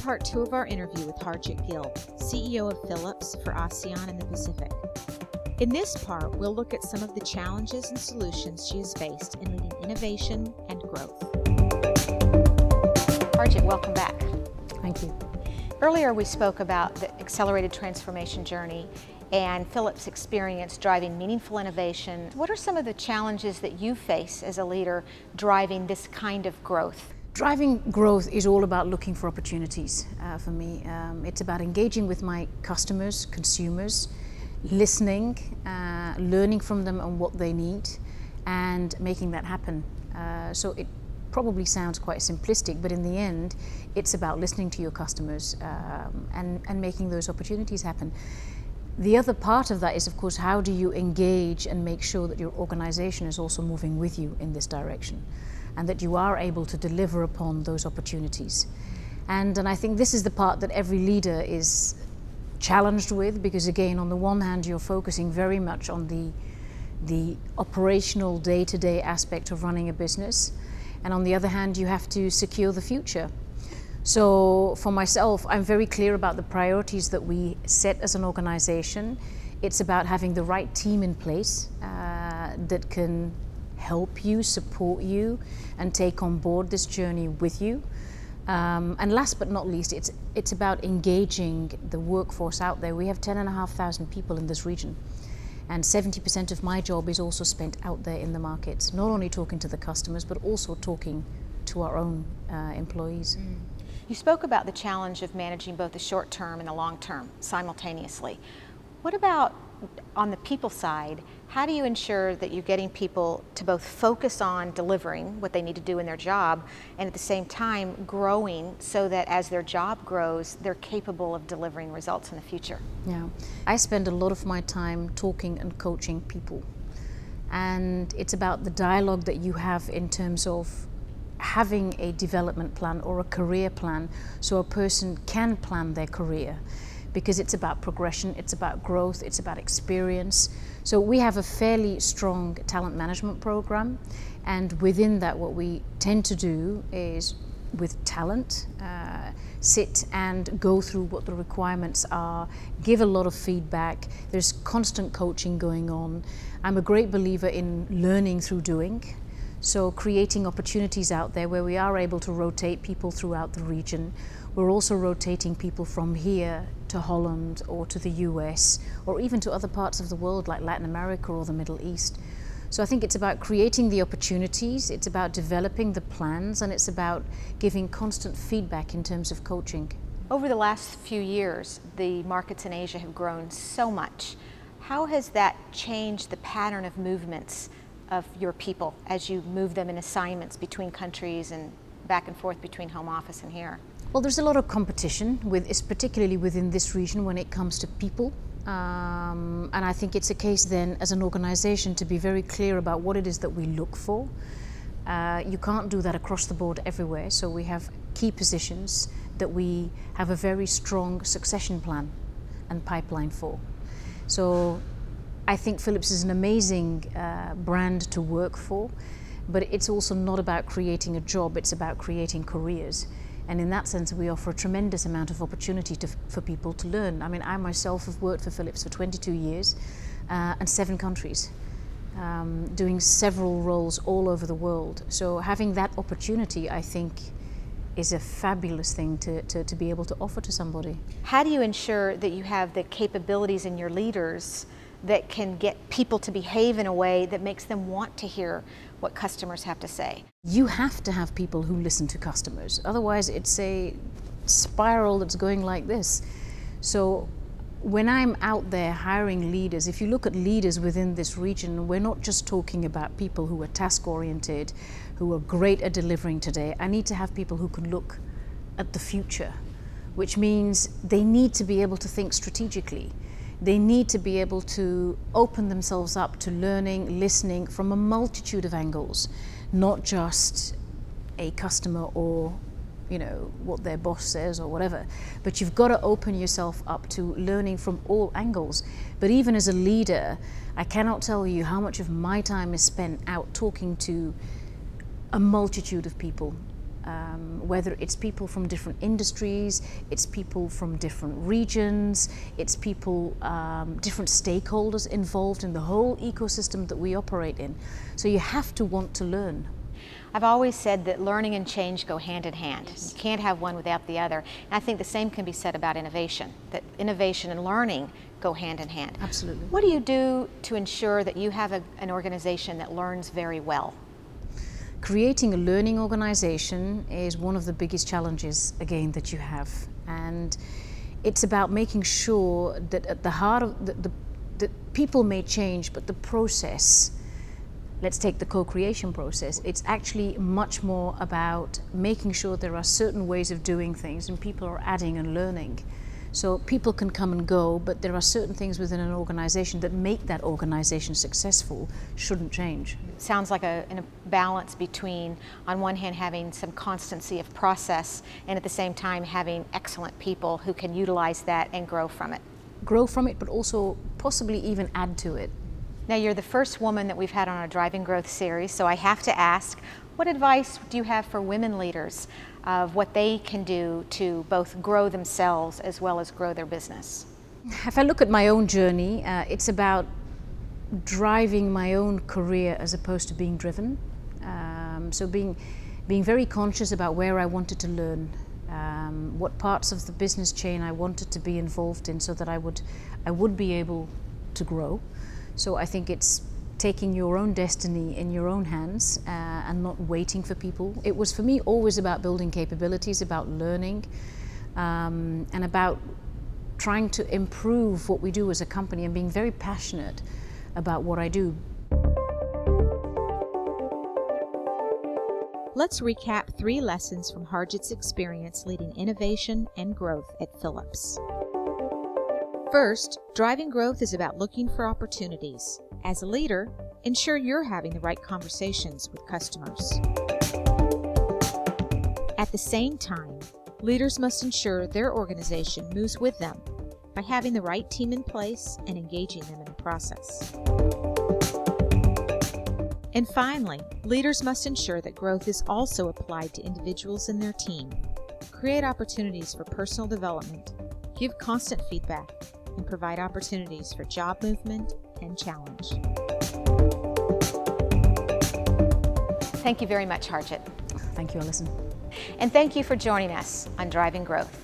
part 2 of our interview with Harjit Gill, CEO of Philips for ASEAN and the Pacific. In this part, we'll look at some of the challenges and solutions she has faced in leading innovation and growth. Harjit, welcome back. Thank you. Earlier we spoke about the accelerated transformation journey and Philips' experience driving meaningful innovation. What are some of the challenges that you face as a leader driving this kind of growth? Driving growth is all about looking for opportunities for me. It's about engaging with my customers, consumers, listening, learning from them on what they need, and making that happen. So it probably sounds quite simplistic, but in the end, it's about listening to your customers and making those opportunities happen. The other part of that is, of course, how do you engage and make sure that your organization is also moving with you in this direction, and that you are able to deliver upon those opportunities. And I think this is the part that every leader is challenged with, because again, on the one hand, you're focusing very much on the operational day-to-day aspect of running a business, and on the other hand, you have to secure the future. So for myself, I'm very clear about the priorities that we set as an organization. It's about having the right team in place that can help you, support you, and take on board this journey with you. And last but not least, it's about engaging the workforce out there. We have 10,500 people in this region, and 70% of my job is also spent out there in the markets, not only talking to the customers, but also talking to our own employees. You spoke about the challenge of managing both the short term and the long term simultaneously. What about on the people side? How do you ensure that you're getting people to both focus on delivering what they need to do in their job, and at the same time growing so that as their job grows, they're capable of delivering results in the future? Yeah, I spend a lot of my time talking and coaching people. And it's about the dialogue that you have in terms of having a development plan or a career plan so a person can plan their career. Because it's about progression, it's about growth, it's about experience. So we have a fairly strong talent management program, and within that what we tend to do is, with talent, sit and go through what the requirements are, give a lot of feedback. There's constant coaching going on. I'm a great believer in learning through doing. So creating opportunities out there where we are able to rotate people throughout the region. We're also rotating people from here to Holland or to the US, or even to other parts of the world like Latin America or the Middle East. So I think it's about creating the opportunities, it's about developing the plans, and it's about giving constant feedback in terms of coaching. Over the last few years, the markets in Asia have grown so much. How has that changed the pattern of movements of your people as you move them in assignments between countries and back and forth between home office and here? Well, there's a lot of competition, particularly within this region when it comes to people. And I think it's a case then as an organization to be very clear about what it is that we look for. You can't do that across the board everywhere, so we have key positions that we have a very strong succession plan and pipeline for. So I think Philips is an amazing brand to work for, but it's also not about creating a job, it's about creating careers. And in that sense, we offer a tremendous amount of opportunity for people to learn. I mean, I myself have worked for Philips for 22 years and 7 countries, doing several roles all over the world. So having that opportunity, I think, is a fabulous thing to be able to offer to somebody. How do you ensure that you have the capabilities in your leaders that can get people to behave in a way that makes them want to hear what customers have to say? You have to have people who listen to customers. Otherwise, it's a spiral that's going like this. So when I'm out there hiring leaders, if you look at leaders within this region, we're not just talking about people who are task-oriented, who are great at delivering today. I need to have people who can look at the future, which means they need to be able to think strategically. They need to be able to open themselves up to learning, listening from a multitude of angles, not just a customer or, you know, what their boss says or whatever. But you've got to open yourself up to learning from all angles. But even as a leader, I cannot tell you how much of my time is spent out talking to a multitude of people whether it's people from different industries, it's people from different regions, it's people, different stakeholders involved in the whole ecosystem that we operate in. So you have to want to learn. I've always said that learning and change go hand in hand. You can't have one without the other. And I think the same can be said about innovation, that innovation and learning go hand in hand. Absolutely. What do you do to ensure that you have an organization that learns very well? Creating a learning organization is one of the biggest challenges, again, that you have. And it's about making sure that at the heart of the people may change, but the process, let's take the co-creation process, it's actually much more about making sure there are certain ways of doing things and people are adding and learning. So people can come and go, but there are certain things within an organization that make that organization successful, shouldn't change. Sounds like a balance between, on one hand, having some constancy of process and at the same time having excellent people who can utilize that and grow from it. Grow from it, but also possibly even add to it. Now, you're the first woman that we've had on our Driving Growth series, so I have to ask, what advice do you have for women leaders of what they can do to both grow themselves as well as grow their business? If I look at my own journey, it's about driving my own career as opposed to being driven. So being very conscious about where I wanted to learn, what parts of the business chain I wanted to be involved in so that I would be able to grow. So I think it's taking your own destiny in your own hands and not waiting for people. It was for me always about building capabilities, about learning, and about trying to improve what we do as a company and being very passionate about what I do. Let's recap 3 lessons from Harjit's experience leading innovation and growth at Philips. First, driving growth is about looking for opportunities. As a leader, ensure you're having the right conversations with customers. At the same time, leaders must ensure their organization moves with them by having the right team in place and engaging them in the process. And finally, leaders must ensure that growth is also applied to individuals in their team. Create opportunities for personal development, give constant feedback, and provide opportunities for job movement and challenge. Thank you very much, Harjit. Thank you, Alison. And thank you for joining us on Driving Growth.